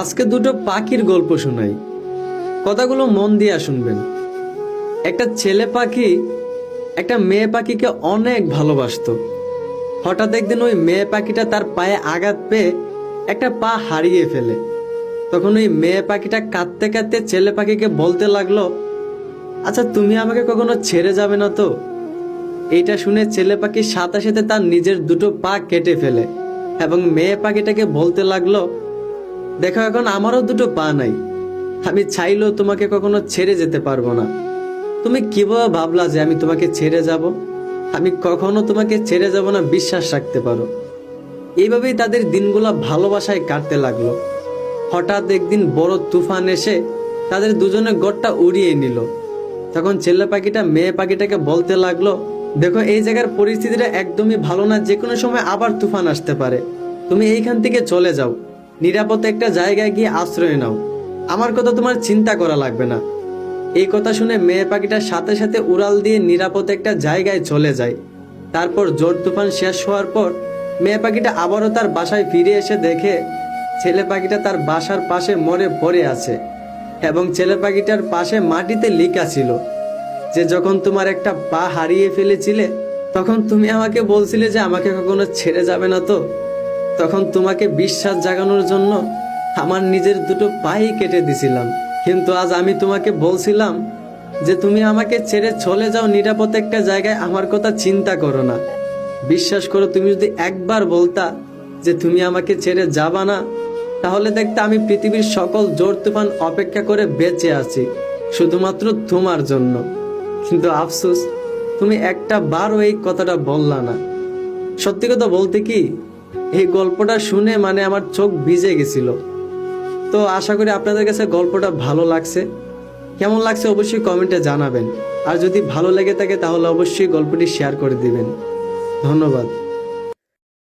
আজকে দুটো পাখির গল্প শোনাই, কথাগুলো মন দিয়ে শুনবেন। একটা ছেলে পাখি একটা মেয়ে পাখিকে অনেক ভালোবাসতো। হঠাৎ একদিন ওই মেয়ে পাখিটা তার পায়ে আঘাত পেয়ে একটা পা হারিয়ে ফেলে। তখন ওই মেয়ে পাখিটা কাঁদতে কাঁদতে ছেলে পাখিকে বলতে লাগলো, আচ্ছা তুমি আমাকে কখনো ছেড়ে যাবে না তো? এইটা শুনে ছেলে পাখির সাথে সাথে তার নিজের দুটো পা কেটে ফেলে এবং মেয়ে পাখিটাকে বলতে লাগলো, দেখো এখন আমারও দুটো পা নাই, আমি চাইলেও তোমাকে কখনো ছেড়ে যেতে পারবো না। তুমি কিভাবে ভাবলা যে আমি তোমাকে ছেড়ে যাব? আমি কখনো তোমাকে ছেড়ে যাব না, বিশ্বাস রাখতে পারো। এইভাবেই তাদের দিনগুলো ভালোবাসায় কাটতে লাগলো। হঠাৎ একদিন বড় তুফান এসে তাদের দুজনের ঘরটা উড়িয়ে নিল। তখন ছেলে পাখিটা মেয়ে পাখিটাকে বলতে লাগলো, দেখো এই জায়গার পরিস্থিতিটা একদমই ভালো না, যে কোনো সময় আবার তুফান আসতে পারে। তুমি এইখান থেকে চলে যাও, নিরাপদ একটা জায়গায় গিয়ে আশ্রয় নাও, আমার কথা তোমার চিন্তা করা লাগবে না। এই কথা শুনে মেয়ে পাখিটার সাথে সাথে উড়াল দিয়ে নিরাপদ একটা জায়গায় চলে যায়। তারপর জোর তুফান শেষ হওয়ার পর মেয়ে পাখিটা আবারও তার বাসায় ফিরে এসে দেখে ছেলে পাখিটা তার বাসার পাশে মরে পড়ে আছে এবং ছেলে পাখিটার পাশে মাটিতে লেখা ছিল যে যখন তোমার একটা পা হারিয়ে ফেলেছিলে তখন তুমি আমাকে বলছিলে যে আমাকে কখনো ছেড়ে যাবে না তো। তখন তোমাকে বিশ্বাস জাগানোর জন্য আমার নিজের দুটো পাই কেটে দিছিলাম, কিন্তু আজ আমি তোমাকে বলছিলাম যে তুমি আমাকে ছেড়ে চলে যাও নিরাপদ একটা জায়গায়, আমার কথা চিন্তা করো না। বিশ্বাস করো, তুমি যদি একবার বলতা যে তুমি আমাকে ছেড়ে যাবা না, তাহলে দেখতে আমি পৃথিবীর সকল জোর তুফান অপেক্ষা করে বেঁচে আছি শুধুমাত্র তোমার জন্য। কিন্তু আফসোস, তুমি একটা বারও এই কথাটা বললা না। সত্যি কথা বলতে কি, এই গল্পটা শুনে আমার চোখ ভিজে গেছিল। তো আশা করি আপনাদের কাছে গল্পটা ভালো লাগছে। কেমন লাগছে অবশ্যই কমেন্টে জানাবেন, আর যদি ভালো লেগে থাকে তাহলে অবশ্যই গল্পটি শেয়ার করে দিবেন। ধন্যবাদ।